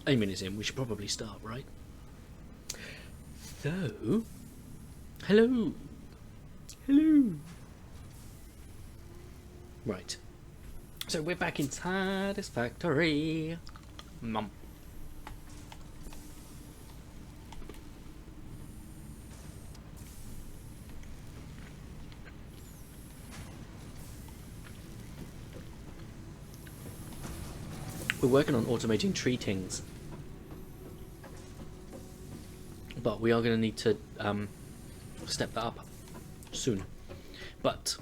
Eamon is in. We should probably start, right? So, hello. Hello. Right. So we're back in Satisfactory. Mum. We're working on automating treatings, but we are going to need to step that up soon. But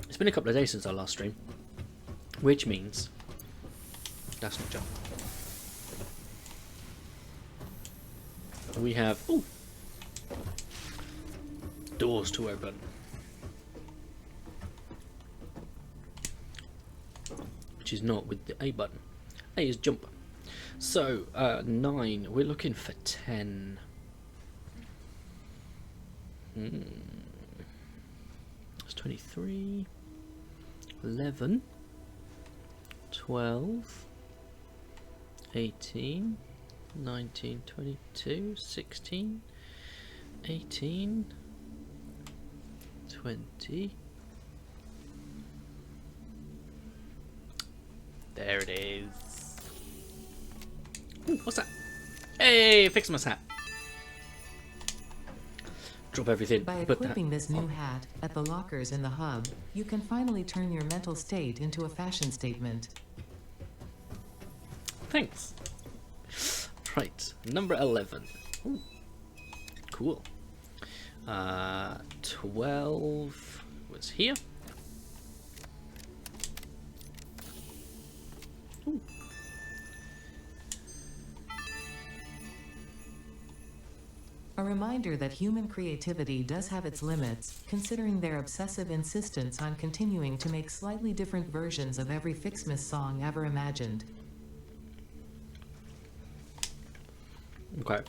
it's been a couple of days since our last stream, which means that's not jump. We have doors to open. Which is not with the A button. A is jump. So 9. We're looking for 10. That's 23. 11. 12. 18. 19. 22. 16. 18. 20. There it is. Ooh, what's that? Hey, FICSMas hat. Drop everything. By equipping this new hat at the lockers in the hub, you can finally turn your mental state into a fashion statement. Thanks. Right, number 11. Ooh, cool. 12 was here. Ooh. A reminder that human creativity does have its limits, considering their obsessive insistence on continuing to make slightly different versions of every FICSMas song ever imagined. Okay.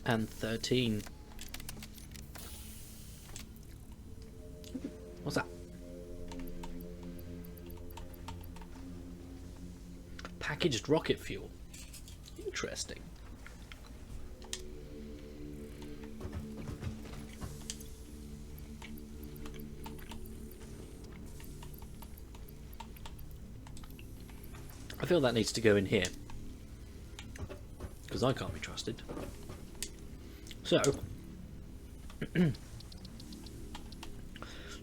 And 13. What's that? Packaged rocket fuel. Interesting. I feel that needs to go in here, because I can't be trusted. So,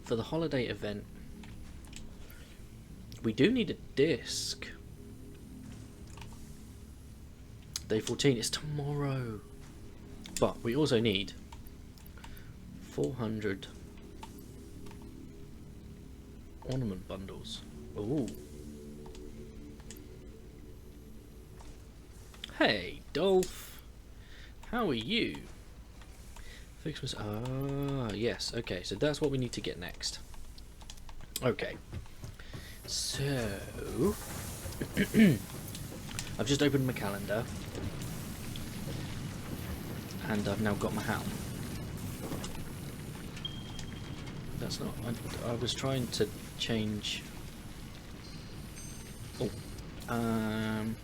for the holiday event, we do need a disc. Day 14 is tomorrow. But we also need 400 ornament bundles. Ooh. Hey, Dolph. How are you? FICSMas. Ah, yes. Okay, so that's what we need to get next. Okay. So I've just opened my calendar. And I've now got my hat on. That's not... I was trying to change... Oh. Aim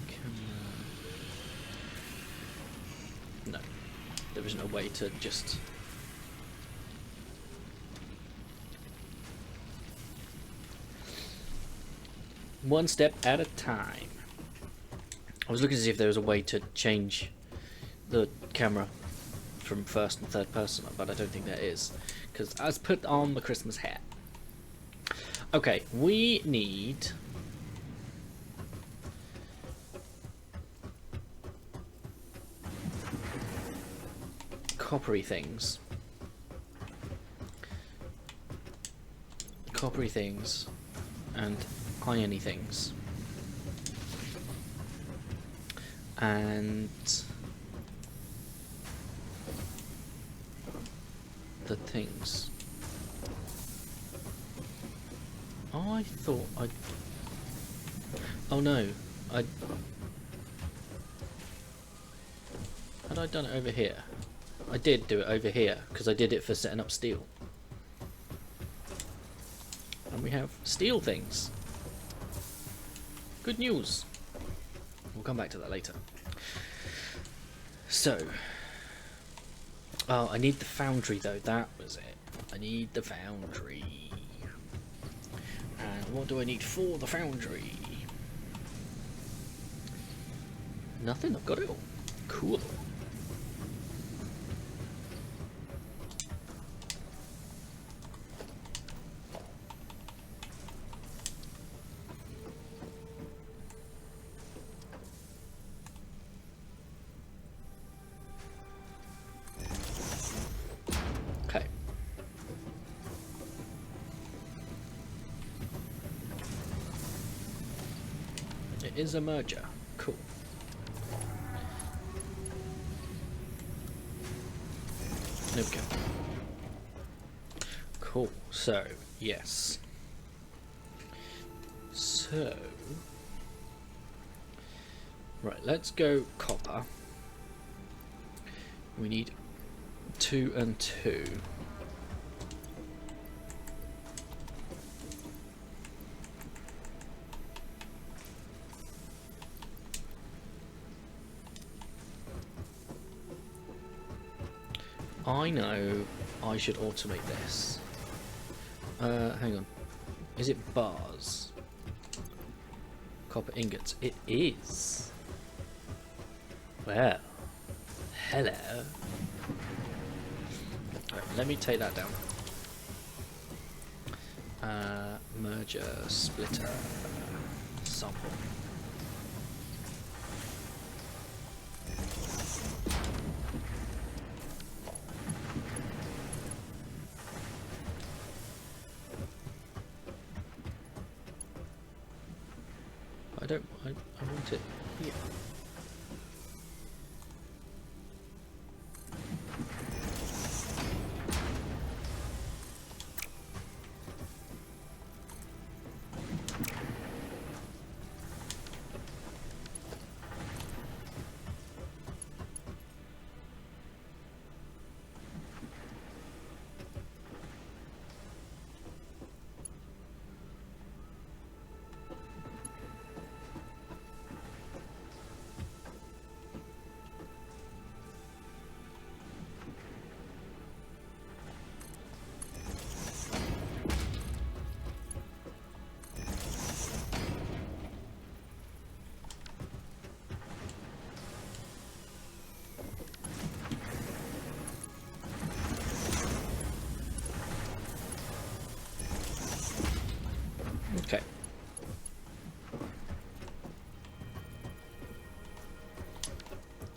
camera... No. There isn't a way to just... One step at a time. I was looking to see if there was a way to change the camera from first and third person, but I don't think there is, because I was put on the Christmas hat. Okay, we need coppery things. Coppery things and irony things. And the things. I thought I'd... Oh no, Had I done it over here? I did do it over here because I did it for setting up steel. And we have steel things. Good news. We'll come back to that later. So, oh, I need the foundry though. That was it. I need the foundry. And what do I need for the foundry? Nothing. I've got it all. Cool. Okay. It is a merger. Cool. There we go. Cool. So, yes. So, right, let's go copper. We need 2 and 2. I know I should automate this. Hang on. Is it bars? Copper ingots. It is. Well. Hello. Right, let me take that down. Merger, splitter, sample. I want it here. Okay.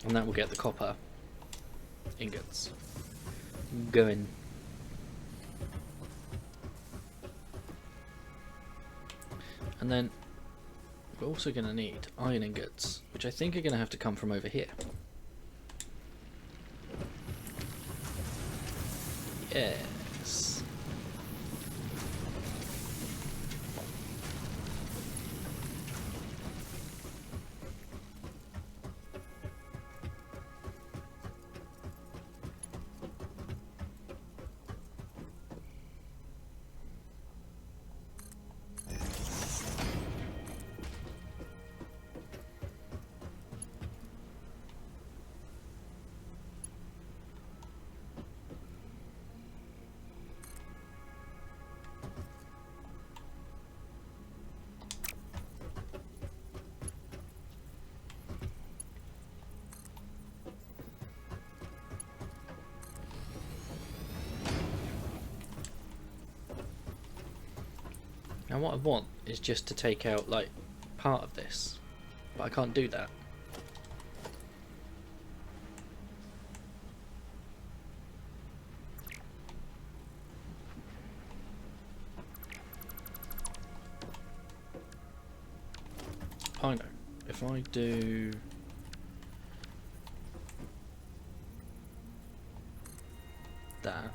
And that will get the copper ingots going. And then we're also going to need iron ingots, which I think are going to have to come from over here. Yes. Now what I want is just to take out like part of this, but I can't do that. I know. If I do that,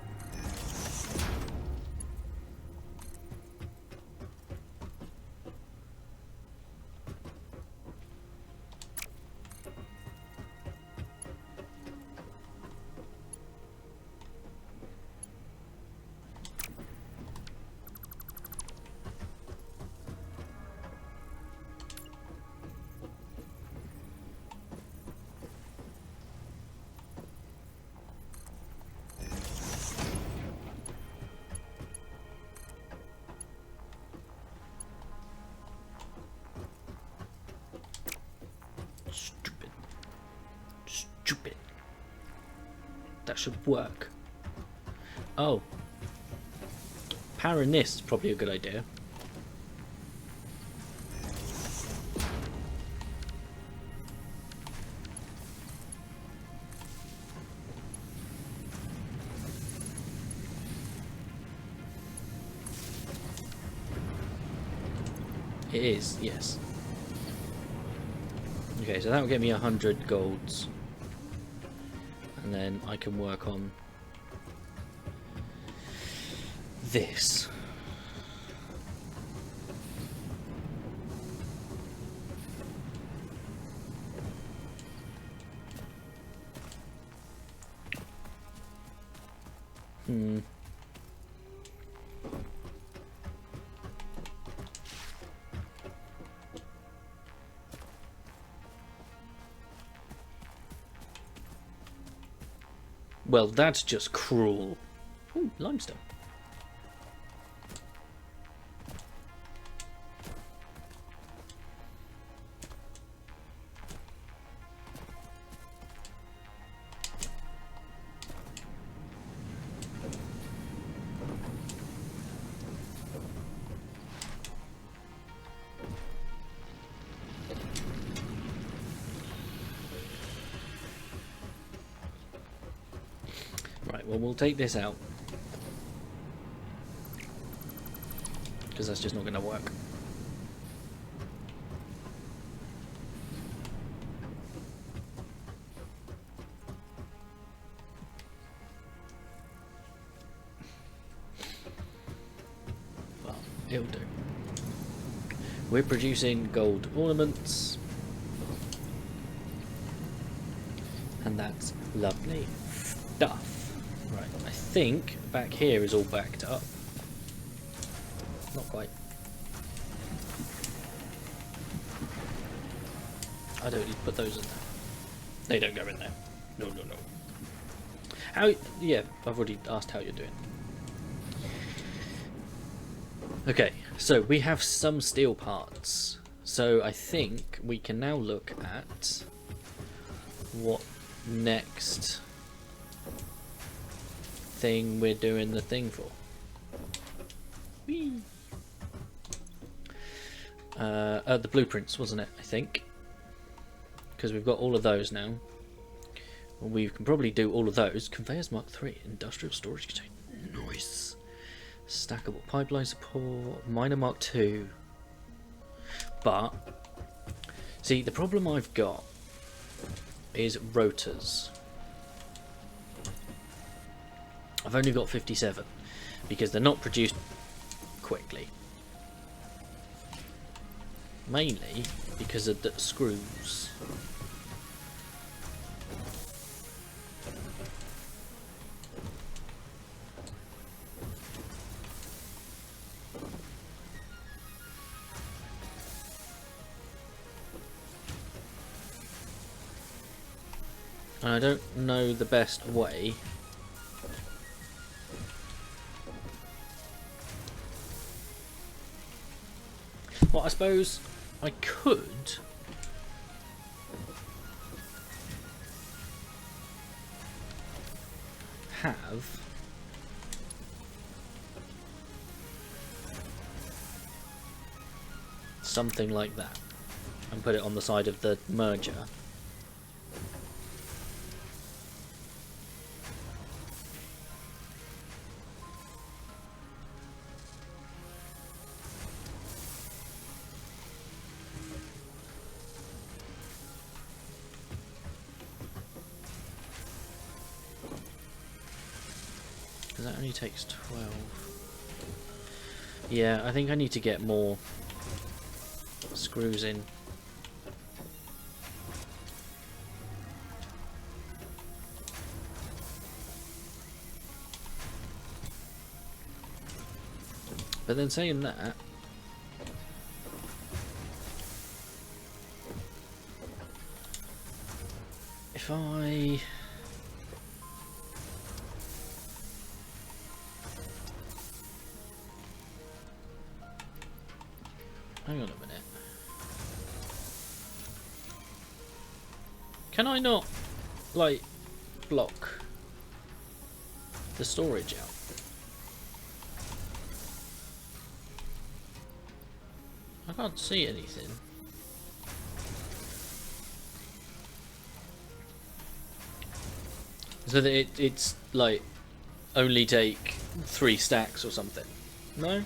That should work. Oh. Powering this is probably a good idea. It is, yes. Okay, so that will get me 100 golds. And then I can work on this. Well, that's just cruel. Ooh, limestone. Right, well, we'll take this out. Because that's just not going to work. Well, it'll do. We're producing gold ornaments. And that's lovely stuff. Right, I think back here is all backed up. Not quite. I don't need to put those in there. They don't go in there. No, no, no. How? Yeah, I've already asked how you're doing. Okay, so we have some steel parts. So I think we can now look at what next thing we're doing the thing for. Whee! The blueprints, wasn't it? I think. Because we've got all of those now. Well, we can probably do all of those. Conveyors Mark 3, industrial storage container. Nice. Stackable pipeline support, miner Mark 2. But, see, the problem I've got is rotors. I've only got 57 because they're not produced quickly. Mainly because of the screws. And I don't know the best way well, I suppose I could have something like that and put it on the side of the merger. That only takes 12. Yeah, I think I need to get more screws in. But then saying that, if I hang on a minute. Can I not, like, block the storage out. I can't see anything. So that it's like only take 3 stacks or something. No?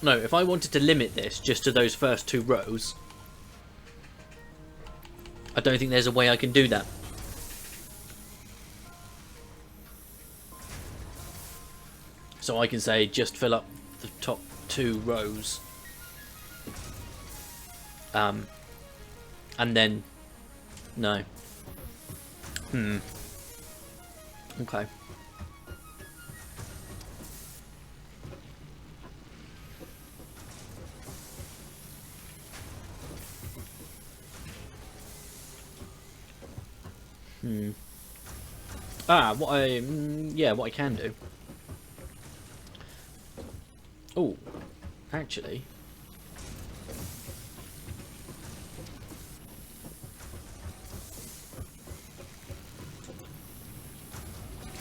No, if I wanted to limit this just to those first 2 rows, I don't think there's a way I can do that. So I can say just fill up the top 2 rows. And then... No. Okay. What I can do. Oh, actually.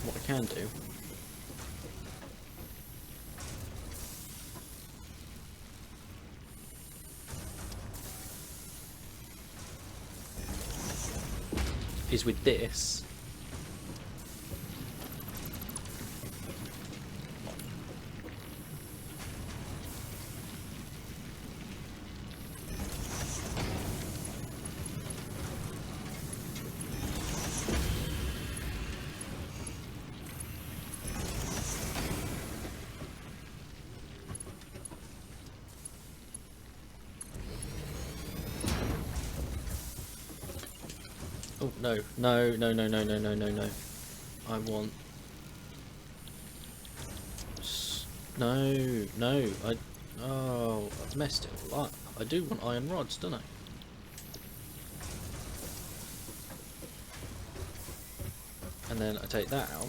What I can do. Is with this. Oh, no. No, no, no, no, no, no, no, no. I want... No, no, Oh, I've messed it all up. I do want iron rods, don't I? And then I take that out.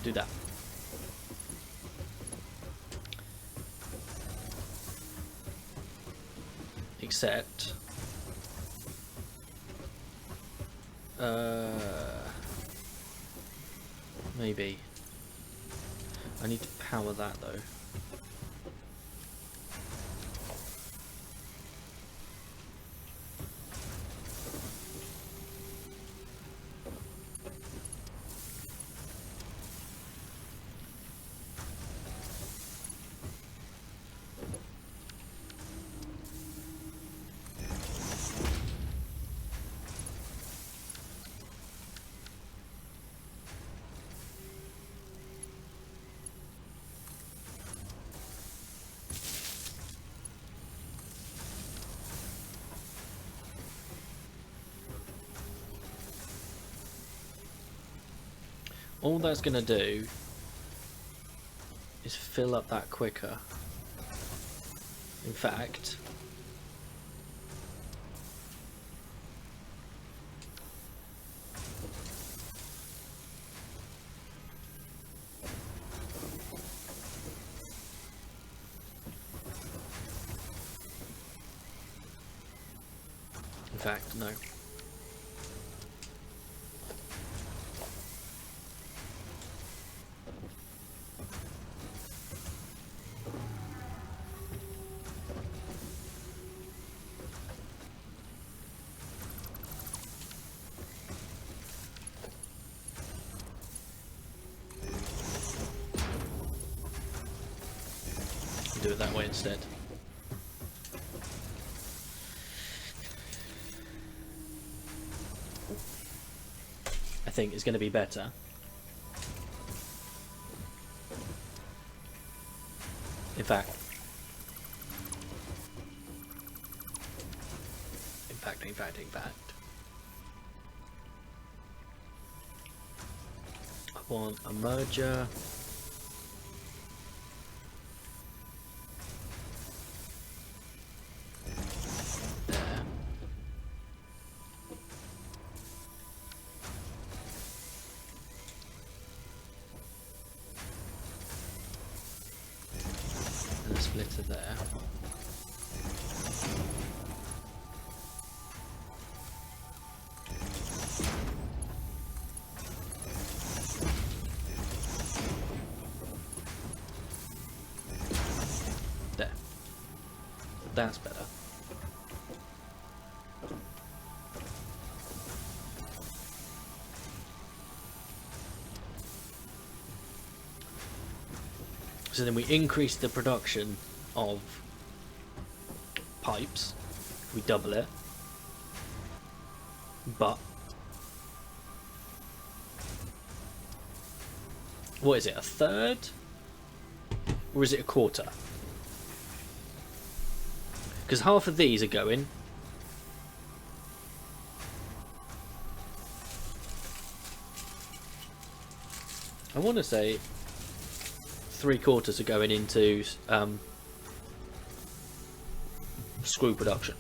Do that. Except maybe I need to power that though. All that's going to do is fill up that quicker. In fact, fact, no. Do it that way instead. I think it's going to be better. In fact, I want a merger. There. And a splitter there. There. That's better. So then we increase the production of pipes. We double it. But what is it, a third? Or is it a quarter? Because half of these are going. I want to say 3/4 are going into screw production.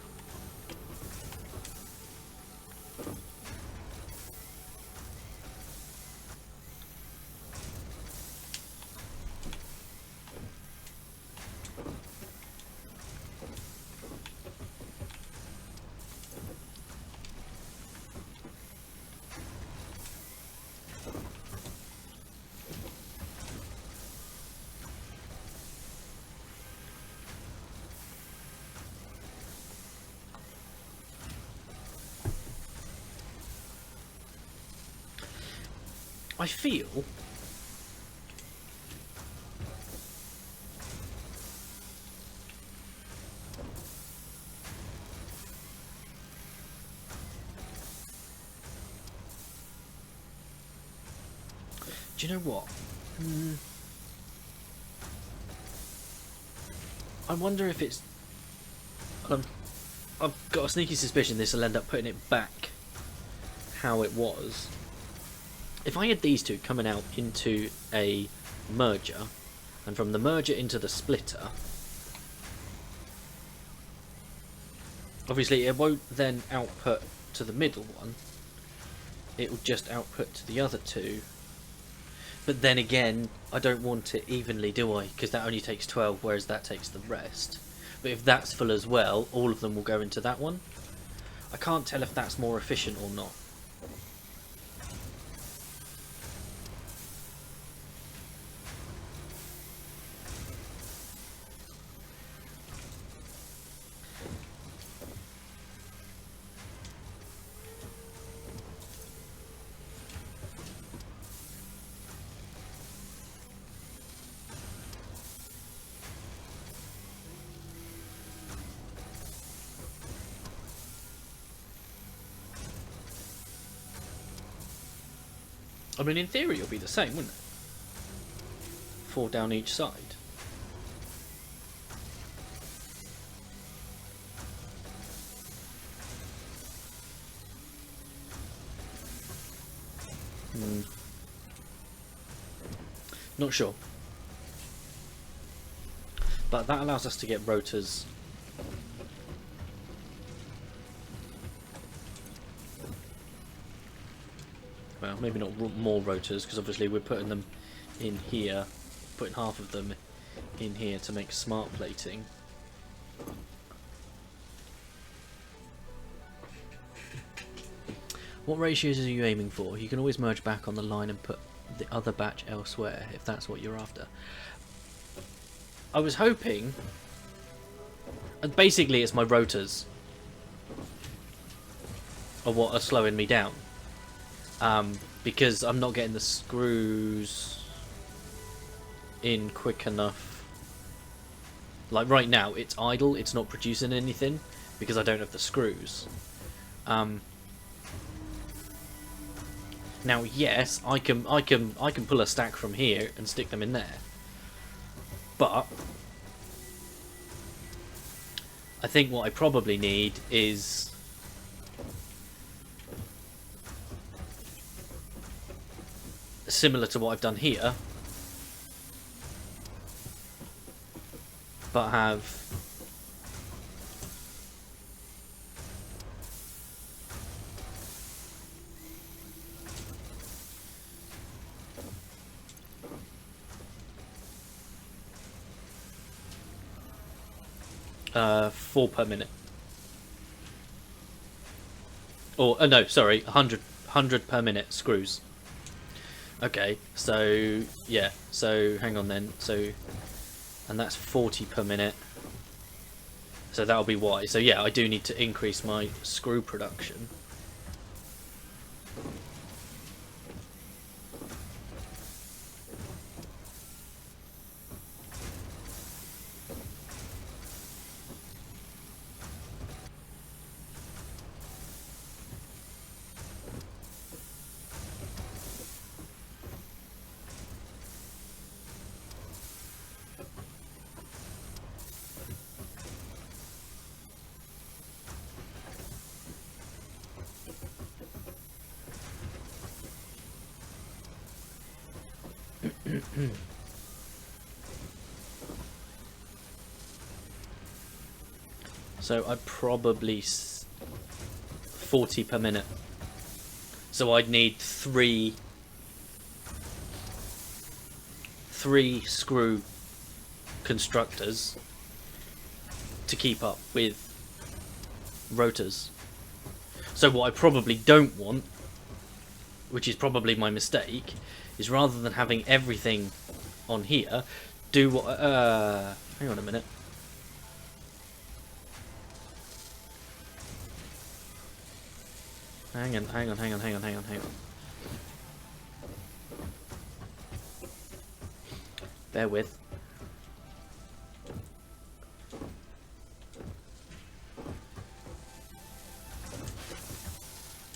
I feel do you know what? I wonder if it's I've got a sneaky suspicion this will end up putting it back how it was. If I had these two coming out into a merger, and from the merger into the splitter, obviously it won't then output to the middle one, it will just output to the other two. But then again, I don't want it evenly, do I? Because that only takes 12, whereas that takes the rest. But if that's full as well, all of them will go into that one. I can't tell if that's more efficient or not. I mean, in theory, it'll be the same, wouldn't it? 4 down each side. Not sure. But that allows us to get rotors. Well, maybe not more rotors, because obviously we're putting them in here, putting half of them in here to make smart plating. What ratios are you aiming for? You can always merge back on the line and put the other batch elsewhere if that's what you're after. I was hoping... Basically, it's my rotors are what are slowing me down. Because I'm not getting the screws in quick enough. Like right now, it's idle. It's not producing anything because I don't have the screws. Now, yes, I can pull a stack from here and stick them in there, but I think what I probably need is similar to what I've done here, but have 4 per minute. Or, no, sorry, 100 per minute screws. Okay, so, yeah, so, hang on then, so, and that's 40 per minute. So that'll be why. So yeah, I do need to increase my screw production. So I'd probably 40 per minute. So I'd need three screw constructors to keep up with rotors. So what I probably don't want, which is probably my mistake, is rather than having everything on here, do what... hang on a minute. Hang on. Bear with.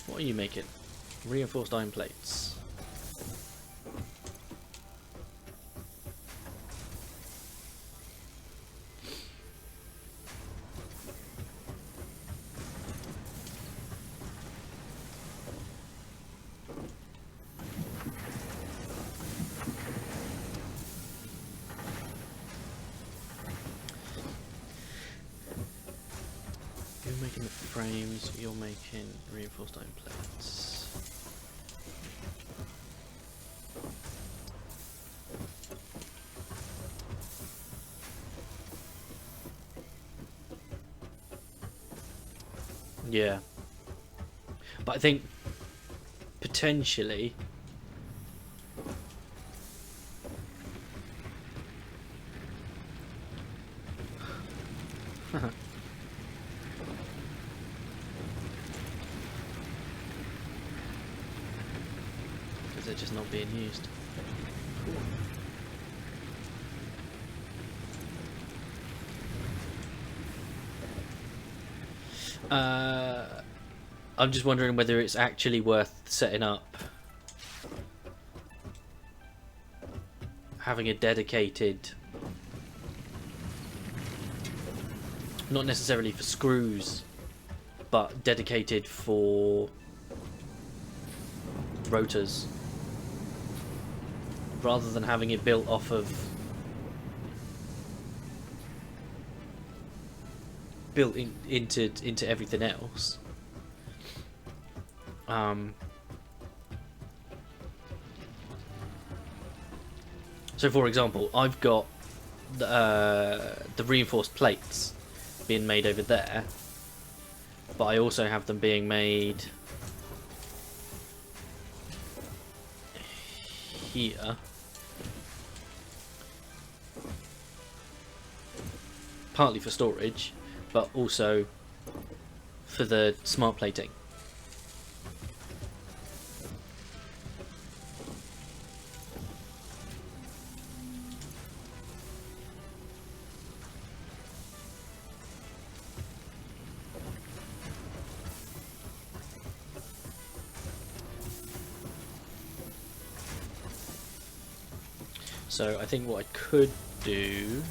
What are you making? Reinforced iron plates. You're making the frames, you're making reinforced iron plates. Yeah. But I think potentially because they're just not being used. I'm just wondering whether it's actually worth setting up having a dedicated, not necessarily for screws, but dedicated for rotors, rather than having it built off of into everything else. So for example, I've got the reinforced plates being made over there, but I also have them being made here. Partly for storage, but also for the smart plating. So I think what I could do...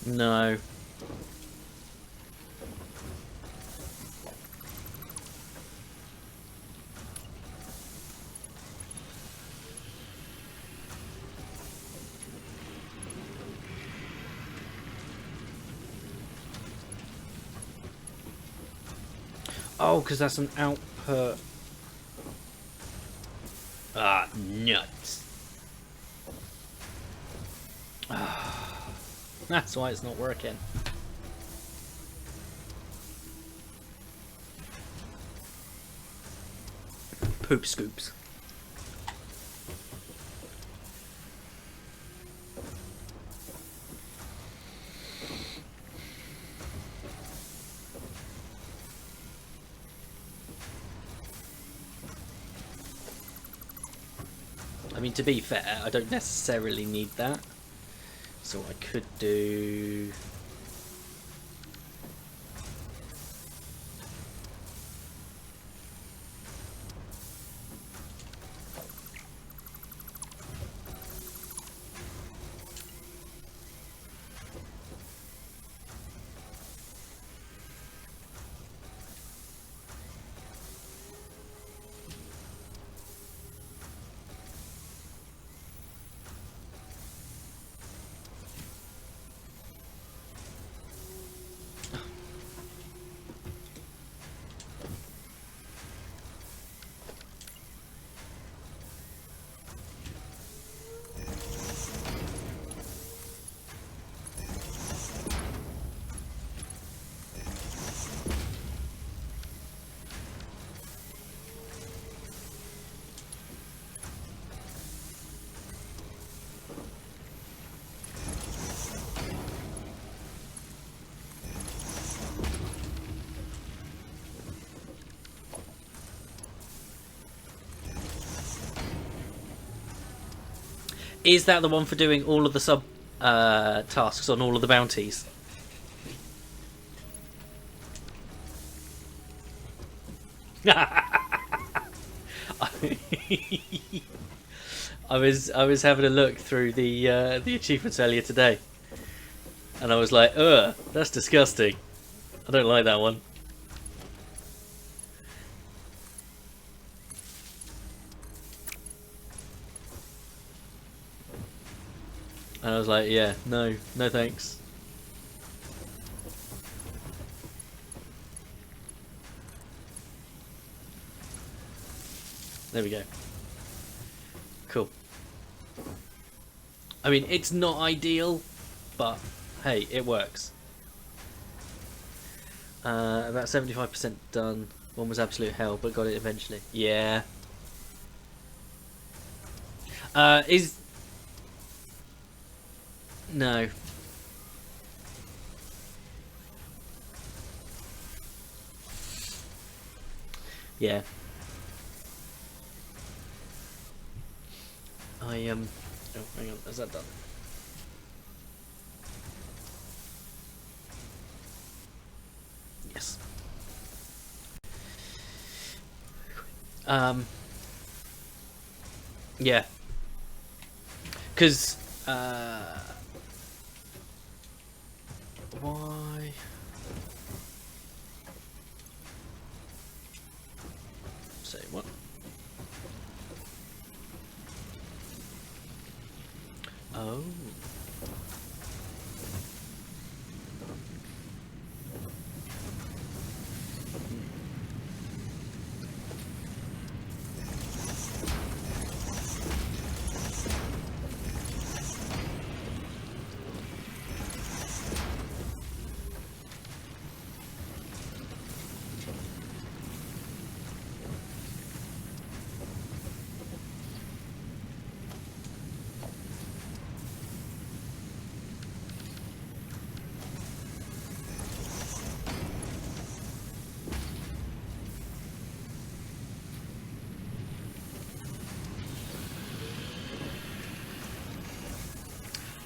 No. Oh, because that's an output. Ah, nuts. That's why it's not working. Poop scoops. I mean, to be fair, I don't necessarily need that. So I could do... Is that the one for doing all of the sub tasks on all of the bounties? I was having a look through the achievements earlier today, and I was like, ugh, that's disgusting. I don't like that one. And I was like, yeah, no thanks. There we go. Cool. I mean, it's not ideal, but hey, it works. About 75% done. One was absolute hell, but got it eventually. Yeah. No. Yeah. Oh, hang on. Is that done? Yes. Yeah. Because, why? Say what? Oh.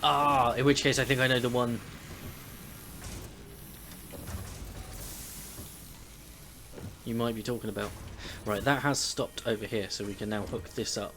Ah, in which case I think I know the one. You might be talking about. Right, that has stopped over here, so we can now hook this up.